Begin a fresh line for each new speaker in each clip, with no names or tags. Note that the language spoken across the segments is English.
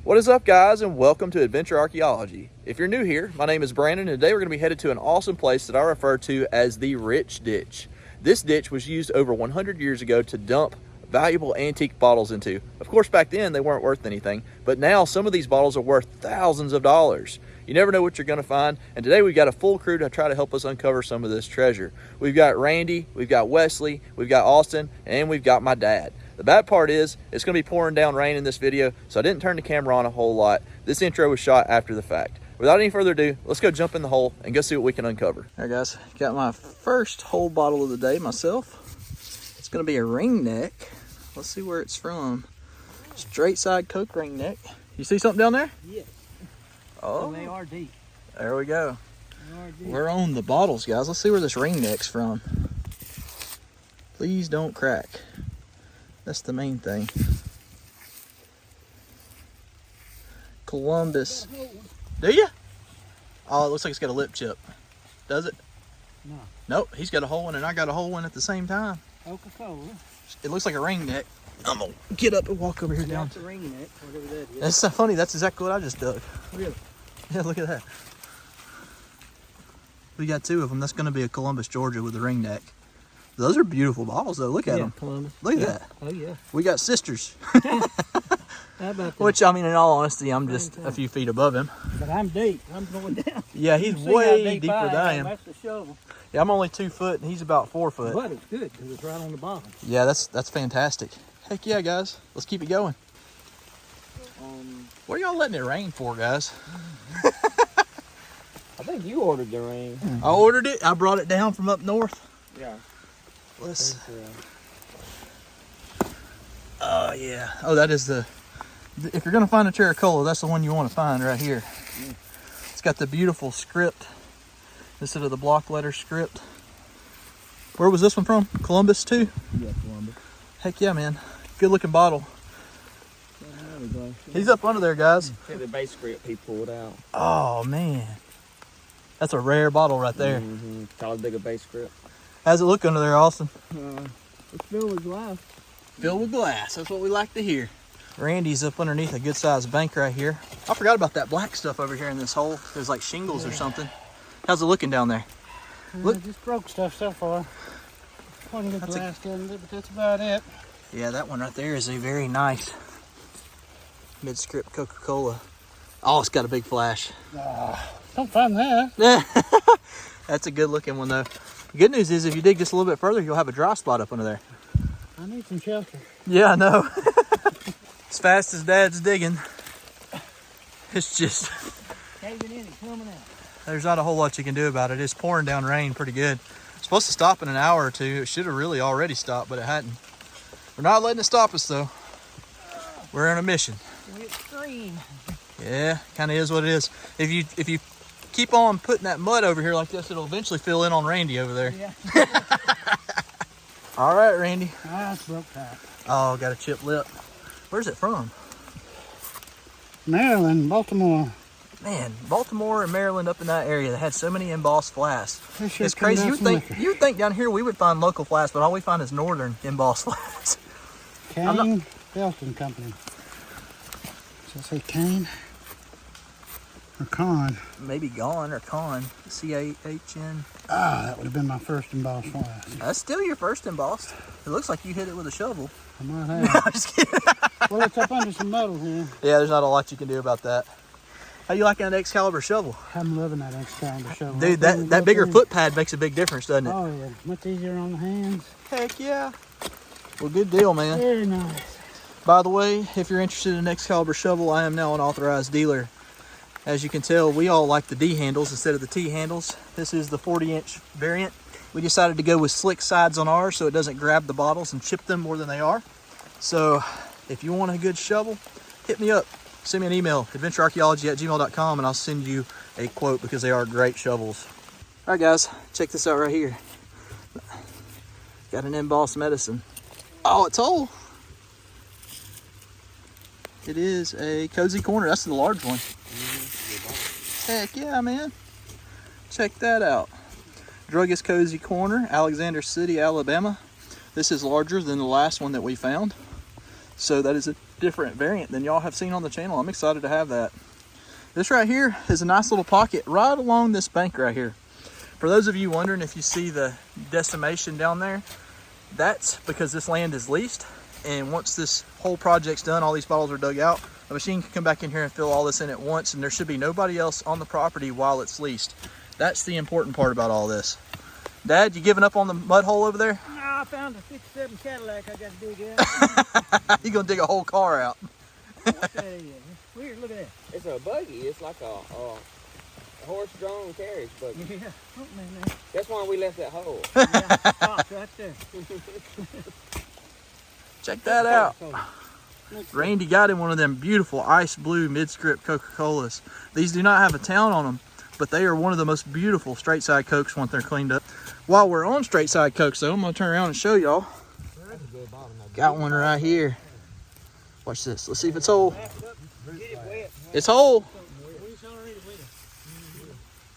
What is up, guys, and welcome to Adventure Archaeology. If you're new here, my name is Brandon, and today we're going to be headed to an awesome place that I refer to as the Rich Ditch. This ditch was used over 100 years ago to dump valuable antique bottles into. Of course, back then they weren't worth anything, but now some of these bottles are worth thousands of dollars. You never know what you're going to find, and today we've got a full crew to try to help us uncover some of this treasure. We've got Randy, we've got Wesley, we've got Austin, and we've got my dad. The bad part is, it's going to be pouring down rain in this video, so I didn't turn the camera on a whole lot. This intro was shot after the fact. Without any further ado, let's go jump in the hole and go see what we can uncover. All right, guys, got my first whole bottle of the day myself. It's going to be a Ringneck. Let's see where it's from. Straight side Coke Ringneck. You see something down there?
Yes.
Oh,
and they are deep.
There we go.
They are deep.
We're on the bottles, guys. Let's see where this Ringneck's from. Please don't crack. That's the main thing. Columbus. Do you? Oh, it looks like it's got a lip chip. Does it?
No.
Nope, he's got a hole in and I got a hole in at the same time.
Coca-Cola.
It looks like a Ringneck. I'm gonna get up and walk over here down.
That's a Ringneck, whatever that is.
That's so funny. That's exactly what I just dug.
Really?
Yeah, look at that. We got two of them. That's going to be a Columbus, Georgia with a Ringneck. Those are beautiful bottles, though. Look at them.
Columbus.
Look at that.
Oh, yeah.
We got sisters.
How about that?
Which, I mean, in all honesty, I'm just a few feet above him.
But I'm deep. I'm going down.
Yeah, he's
You see how
way
deep
deeper than I am.
That's the shovel.
Yeah, I'm only 2 foot, and he's about 4 foot.
But it's good because it's right on the bottom.
Yeah, that's fantastic. Heck yeah, guys. Let's keep it going. What are y'all letting it rain for, guys?
I think you ordered the rain.
I ordered it. I brought it down from up north.
Yeah.
Let's. Oh yeah. Oh, that is the. If you're gonna find a Terracola, that's the one you want to find right here. It's got the beautiful script instead of the block letter script. Where was this one from? Columbus too?
Yeah, Columbus.
Heck yeah, man. Good looking bottle. He's up under there, guys.
See the base script he pulled out.
Oh man. That's a rare bottle right there.
Solid bigger base script.
How's it look under there, Austin?
It's filled with glass.
Filled with glass. That's what we like to hear. Randy's up underneath a good sized bank right here. I forgot about that black stuff over here in this hole. There's like shingles or something. How's it looking down there? Look.
Just broke stuff so far. One good glass in it, but that's about it.
Yeah, that one right there is a very nice mid-script Coca-Cola. Oh, it's got a big flash.
Don't find that.
That's a good looking one though. The good news is if you dig just a little bit further, you'll have a dry spot up under there.
I need some shelter.
Yeah, I know. As fast as Dad's digging, it's just...
Caving in and coming out.
There's not a whole lot you can do about it. It's pouring down rain pretty good. It's supposed to stop in an hour or two. It should have really already stopped, but it hadn't. We're not letting it stop us though. We're on a mission.
It's green.
Yeah, kind of is what it is. If you keep on putting that mud over here like this, it'll eventually fill in on Randy over there.
Yeah.
All right, Randy.
It's broke tight.
Oh, got a chipped lip. Where's it from?
Maryland, Baltimore.
Man, Baltimore and Maryland up in that area that had so many embossed flasks. It's crazy. You would think down here we would find local flasks, but all we find is northern embossed flasks.
Kane Belton Company. Should I say Kane? Or Con?
Maybe Gone or Con. C-A-H-N.
That would have been my first embossed flask.
That's still your first embossed. It looks like you hit it with a shovel.
I might
No,
have.
I'm just kidding.
Well, it's up under some metal here.
Yeah, there's not a lot you can do about that. How you liking that Excalibur shovel?
I'm loving that Excalibur shovel.
Dude, that bigger foot pad makes a big difference, doesn't it?
Oh, yeah. Much easier on the hands.
Heck yeah. Well, good deal, man.
Very nice.
By the way, if you're interested in an Excalibur shovel, I am now an authorized dealer. As you can tell, we all like the D handles instead of the T handles. This is the 40-inch variant. We decided to go with slick sides on ours so it doesn't grab the bottles and chip them more than they are. So if you want a good shovel, hit me up. Send me an email, adventurearchaeology@gmail.com, and I'll send you a quote because they are great shovels. All right, guys, check this out right here. Got an embossed medicine. Oh, it's whole. It is a Cozy Corner. That's the large one. Heck yeah, man. Check that out. Druggist Cozy Corner, Alexander City, Alabama. This is larger than the last one that we found. So that is a different variant than y'all have seen on the channel. I'm excited to have that. This right here is a nice little pocket right along this bank right here. For those of you wondering if you see the decimation down there, that's because this land is leased, and once this whole project's done, all these bottles are dug out, a machine can come back in here and fill all this in at once, and there should be nobody else on the property while it's leased. That's the important part about all this. Dad, you giving up on the mud hole over there?
No, I found a 67 Cadillac I got to dig out.
You're gonna dig a whole car out.
What that is? Weird, look at that.
It's a buggy. It's like a horse-drawn carriage buggy.
Yeah, something in there.
That's why we left that hole.
Yeah, stopped right there.
Check that out. Randy got him one of them beautiful ice blue mid-script Coca-Colas. These do not have a town on them, but they are one of the most beautiful straight side Cokes once they're cleaned up. While we're on straight side Cokes though, I'm gonna turn around and show y'all. Got one right here. Watch this, let's see if it's whole. It's whole.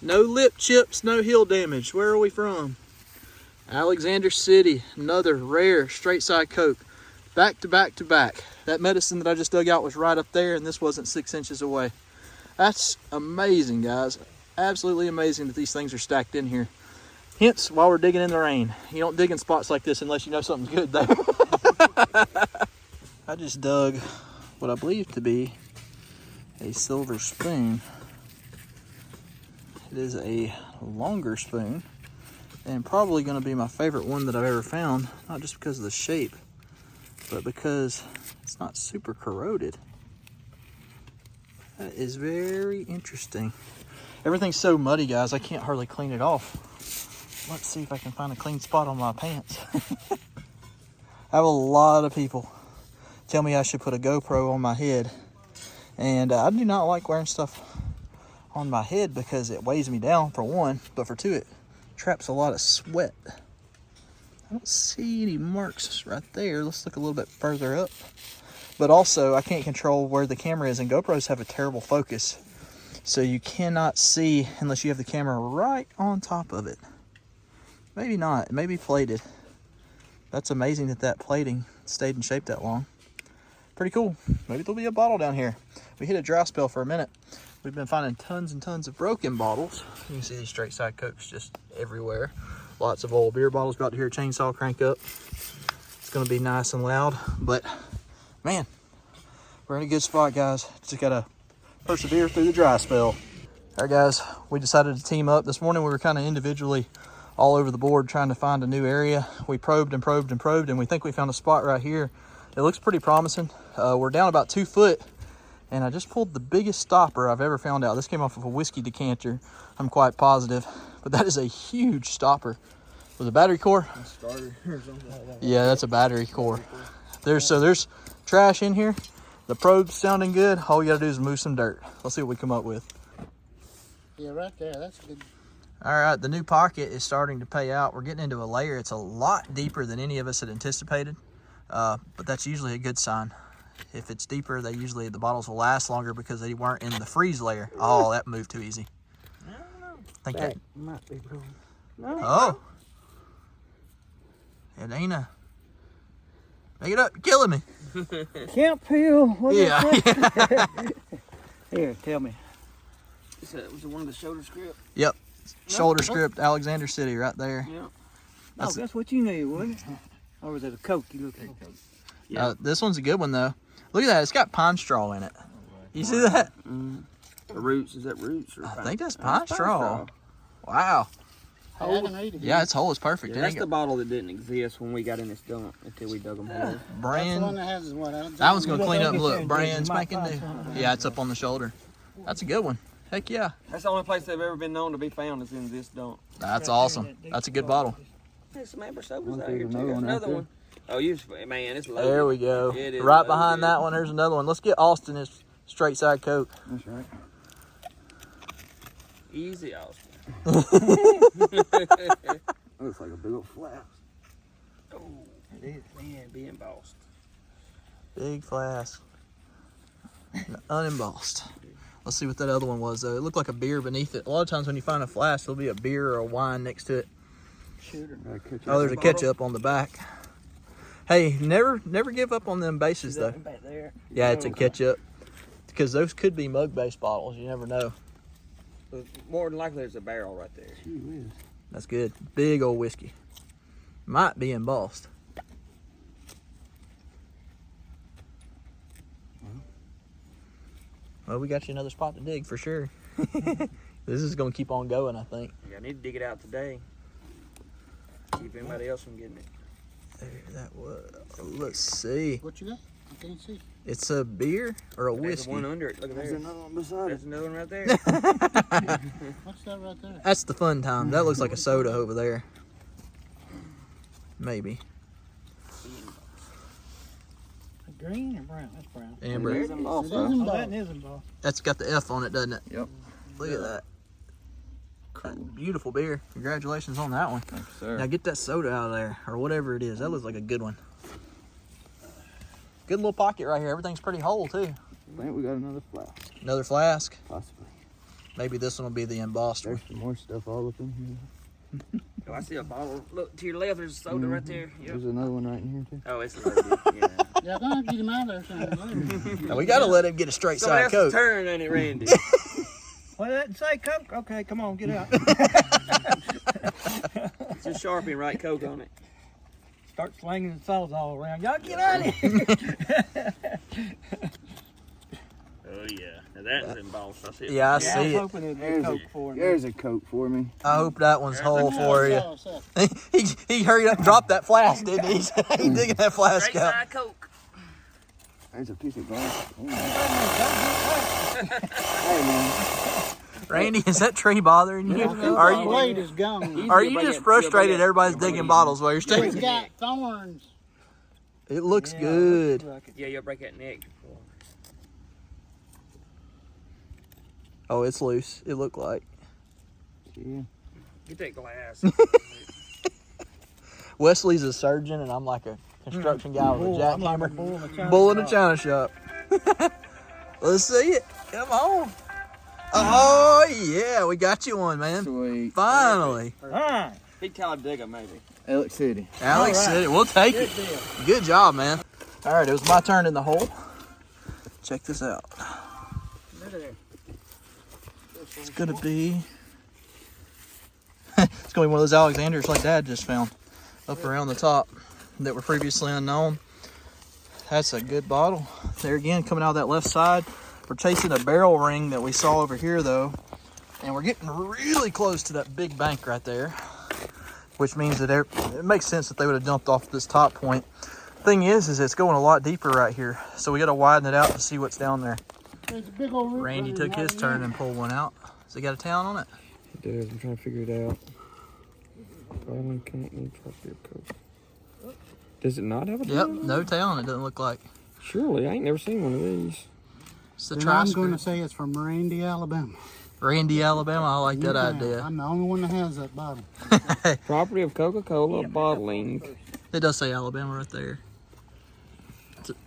No lip chips, no heel damage. Where are we from? Alexander City, another rare straight side Coke. Back to back to back. That medicine that I just dug out was right up there, and this wasn't 6 inches away. That's amazing, guys. Absolutely amazing that these things are stacked in here. Hence why we're digging in the rain. You don't dig in spots like this unless you know something's good there. I just dug what I believe to be a silver spoon. It is a longer spoon, and probably going to be my favorite one that I've ever found, not just because of the shape, but because it's not super corroded. That is very interesting. Everything's so muddy, guys, I can't hardly clean it off. Let's see if I can find a clean spot on my pants. I have a lot of people tell me I should put a GoPro on my head, and I do not like wearing stuff on my head because it weighs me down, for one, but for two, it traps a lot of sweat. I don't see any marks right there. Let's look a little bit further up. But also, I can't control where the camera is, and GoPros have a terrible focus, so you cannot see unless you have the camera right on top of it. Maybe not. It may be plated. That's amazing that that plating stayed in shape that long. Pretty cool. Maybe there'll be a bottle down here. We hit a dry spell for a minute. We've been finding tons and tons of broken bottles. You can see these straight side Cokes just everywhere. Lots of old beer bottles. About to hear a chainsaw crank up. It's going to be nice and loud, but man, we're in a good spot, guys. Just got to persevere through the dry spell. All right, guys, we decided to team up. This morning we were kind of individually all over the board trying to find a new area. We probed and probed and probed, and we think we found a spot right here. It looks pretty promising. We're down about 2 foot, and I just pulled the biggest stopper I've ever found out. This came off of a whiskey decanter, I'm quite positive, but that is a huge stopper. With a battery core?
A starter or something like that.
Yeah, that's a battery core. There's trash in here. The probe's sounding good. All you gotta do is move some dirt. Let's see what we come up with.
Yeah, right there. That's good.
All right, the new pocket is starting to pay out. We're getting into a layer. It's a lot deeper than any of us had anticipated, but that's usually a good sign. If it's deeper, the bottles will last longer because they weren't in the freeze layer. Oh, that moved too easy.
I don't know.
Think
That might be wrong.
No.
Oh. It ain't a... Make it up. You're killing me.
Camp Hill. What is
Yeah.
that? Here, tell me.
Was it one of the shoulder script?
Yep. Shoulder script, Alexander City right there.
Yeah.
That's what you knew, wasn't it? Or was it a Coke you looked at?
Yeah.
This one's a good one, though. Look at that. It's got pine straw in it. You see that?
The roots, is that roots? Or
I
pine?
think that's
Oh,
pine
it's
straw. Wow.
I can read it.
Yeah, it's whole. It's perfect.
Yeah,
It
that's
ain't
the bottle that didn't exist when we got in this dump until we dug them holes.
got
That's the one
brand.
that has what?
That one's going to clean up and look.
Brand
Brand spanking new. Yeah, it's up on the shoulder. That's a good one. Heck yeah.
That's the only place they've ever been known to be found is in this dump.
That's awesome. That's a good bottle.
There's some amber sodas out
there's
here too.
another
There's
one right
another
there.
one. Oh, man, it's loaded.
There we go.
It is
Right
loaded.
behind that one, there's another one. Let's get Austin his straight side Coke.
That's right.
Easy, Austin.
Looks like a big old flask.
Oh, man, be embossed.
Big flask. Unembossed. Let's see what that other one was, though. It looked like a beer beneath it. A lot of times when you find a flask, there'll be a beer or a wine next to it.
Shooter.
Oh, there's a ketchup on the back. Hey, never give up on them bases though.
Back there.
Yeah, it's a ketchup. Because those could be mug-based bottles. You never know.
More than likely, there's a barrel right there.
That's good. Big old whiskey. Might be embossed. Well, we got you another spot to dig for sure. This is going to keep on going, I think.
Yeah, I need to dig it out today. Keep anybody else from getting it.
There that was. Let's see.
What you got? I can't see.
It's a beer or a
There's
whiskey?
one under it. Look at
There's
there.
another one beside
There's
it.
another one right there.
What's that right there?
That's the fun time. That looks like a soda over there. Maybe.
Green or brown? That's brown.
Amber.
There's them also.
It is
Yes,
that is embossed.
That's got the F on it, doesn't it?
Yep.
Look at that. Beautiful beer. Congratulations on that one.
sir.
Now get that soda out of there, or whatever it is. That looks like a good one. Good little pocket right here. Everything's pretty whole, too.
I think we got another flask,
Another flask.
possibly.
Maybe this one will be the embossed
There's
one.
some more stuff all up in here.
Oh, I see a bottle. Look to your left. There's a soda right there. Yep.
There's another one right in here too.
Oh, it's loaded. Yeah.
Yeah, I'm gonna get him out of there soon.
Now, we got to let him get a straight
Somebody
side
else's
Coke.
turn, ain't it, Randy?
Well, that say Coke. Okay, come on, get out.
It's a Sharpie and write Coke on it.
Start slinging the sauce all around. Y'all get out of here.
Oh yeah, now that's embossed. I see it.
Yeah, I
I
see
was
it.
hoping it'd be
There's
Coke for me.
There's a Coke for me.
I hope that one's whole for you.
Sauce up.
He hurried up and dropped that flask, didn't he? He digging that flask
Straight
out.
side Coke.
There's a piece of glass. Oh, hey man.
Randy, is that tree bothering you? Are
The
you
blade is gone.
are you just frustrated everybody's digging bottles while you're
It's
standing?
got thorns.
It looks good.
Yeah, you'll break that neck.
Oh, it's loose. It looked like.
Yeah.
Get that glass.
Wesley's a surgeon, and I'm like a construction guy with a
I'm like a
jackhammer.
bull in a
Bull in a china shop. Let's see it. Come on. Oh, yeah. We got you one, man.
Sweet.
Finally.
Alright.
He'd call it digger, maybe.
Alex City.
Alex
All right.
City. We'll take
Good
it.
deal.
Good job, man. All right, it was my turn in the hole. Check this out.
Look at there.
It's gonna be. It's gonna be one of those Alexanders like Dad just found, up around the top, that were previously unknown. That's a good bottle. There again, coming out of that left side. We're chasing a barrel ring that we saw over here though, and we're getting really close to that big bank right there, which means that it makes sense that they would have dumped off this top point. Thing is it's going a lot deeper right here, so we got to widen it out to see what's down there.
There's a big old root
Randy
running
took
right
his
in
turn
there.
and pulled one out. So you got a town on it?
It does. I'm trying to figure it out. Garland Company, Property of Coke. Does it not have a
Yep,
town?
no town. It doesn't look like.
Surely, I ain't never seen one of these.
It's the
And I'm going
tri
to say it's from Randy, Alabama.
Randy, Alabama. I like that
Yeah,
idea.
I'm the only one that has that bottle.
Property of Coca-Cola Bottling.
It does say Alabama right there.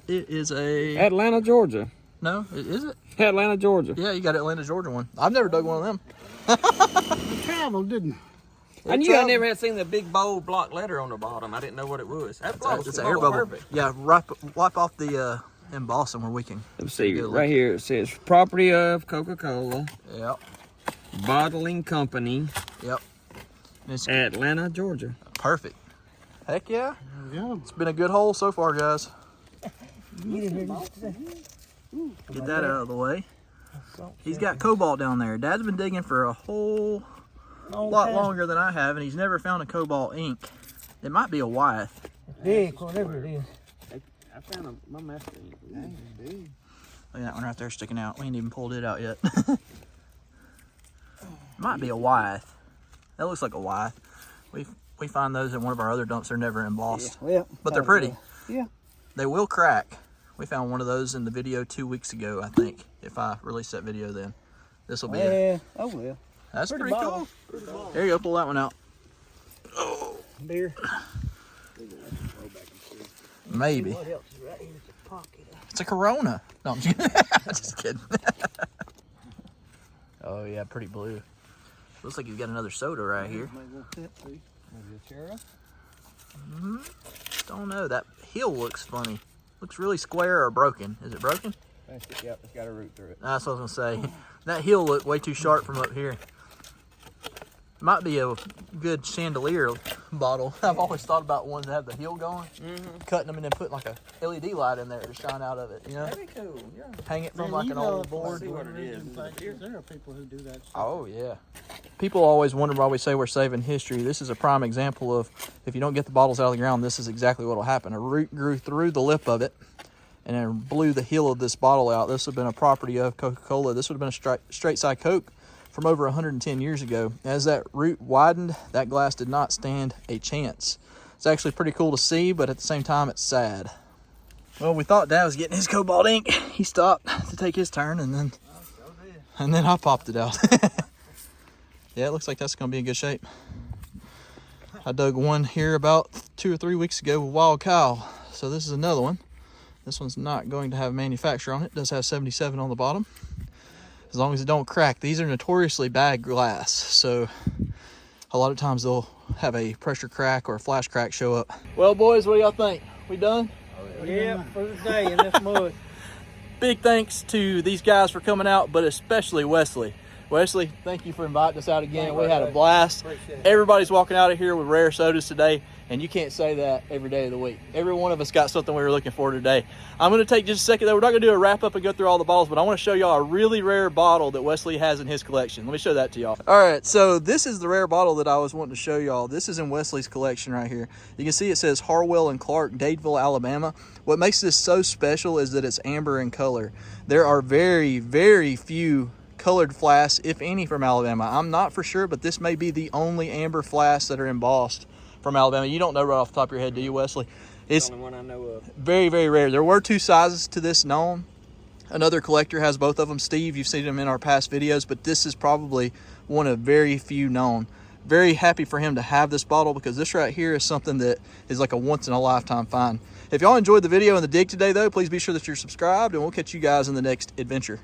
It is a
Atlanta, Georgia.
no. Is it?
Atlanta, Georgia.
Yeah, you got Atlanta, Georgia one. I've never dug one of them.
It traveled, didn't it?
I knew I never had seen the big bold block letter on the bottom. I didn't know what it was. That block
It's an air bubble. Yeah, wipe off the embossing where we can.
Let's see,
Good
right here it says Property of Coca-Cola
Yep,
Bottling Company,
yep. And it's
Atlanta, Georgia.
perfect. Heck yeah.
Yeah.
It's been a good hole so far, guys. Get that out of the way. He's got cobalt down there. Dad's been digging for a whole lot longer than I have, and he's never found a cobalt ink. It might be a Wyeth.
Big, whatever it is.
I found my master ink.
Look at that one right there sticking out. We ain't even pulled it out yet. Might be a Wyeth. That looks like a Wyeth. We find those in one of our other dumps. They're never embossed,
Well,
but they're pretty.
Yeah.
They will crack. We found one of those in the video 2 weeks ago, I think. If I release that video, then this will be it.
Yeah. Oh well.
That's pretty
bottle.
cool. There you go. Pull that one out.
Beer.
Maybe.
What else is right here? It's a pocket.
It's a Corona. No, I'm just kidding. Just kidding. Oh yeah, pretty blue. Looks like he's got another soda right here.
Maybe a Pepsi. Maybe a Sheriff.
don't know. That heel looks funny. Looks really square or broken. Is it broken?
Yep, it's got a root through it.
That's what I was gonna say. That heel looked way too sharp from up here. Might be a good chandelier bottle. I've always thought about ones that have the heel going, cutting them and then putting like a LED light in there to shine out of it. You know,
That'd be cool. Yeah.
hang it from
Man,
like
you
an
know,
old board.
See what it is.
There are people who do that stuff.
Oh yeah. People always wonder why we say we're saving history. This is a prime example of if you don't get the bottles out of the ground, this is exactly what will happen. A root grew through the lip of it and then blew the heel of this bottle out. This would have been a property of Coca-Cola. This would have been a straight side Coke from over 110 years ago. As that root widened, that glass did not stand a chance. It's actually pretty cool to see, but at the same time, it's sad. Well, we thought Dad was getting his Cobalt ink. He stopped to take his turn, and then I popped it out. Yeah, it looks like that's gonna be in good shape. I dug one here about 2 or 3 weeks ago with Wild Cow. So this is another one. This one's not going to have manufacturer on it. It does have 77 on the bottom. As long as it don't crack. These are notoriously bad glass, so a lot of times they'll have a pressure crack or a flash crack show up. Well, boys, what do y'all think? We done?
Yeah, for the day in this mud.
Big thanks to these guys for coming out, but especially Wesley. Wesley, thank you for inviting us out again. We had a blast. Everybody's walking out of here with rare sodas today, and you can't say that every day of the week. Every one of us got something we were looking for today. I'm going to take just a second, though. We're not going to do a wrap-up and go through all the bottles, but I want to show y'all a really rare bottle that Wesley has in his collection. Let me show that to y'all. All right, so this is the rare bottle that I was wanting to show y'all. This is in Wesley's collection right here. You can see it says Harwell and Clark, Dadeville, Alabama. What makes this so special is that it's amber in color. There are very, very few colored flasks, if any, from Alabama. I'm not for sure, but this may be the only amber flasks that are embossed from Alabama. You don't know right off the top of your head, do you, Wesley? It's
the only one I know of.
very, very rare. There were 2 sizes to this known. Another collector has both of them. Steve, you've seen them in our past videos, but this is probably one of very few known. Very happy for him to have this bottle because this right here is something that is like a once-in-a-lifetime find. If y'all enjoyed the video and the dig today, though, please be sure that you're subscribed, and we'll catch you guys in the next adventure.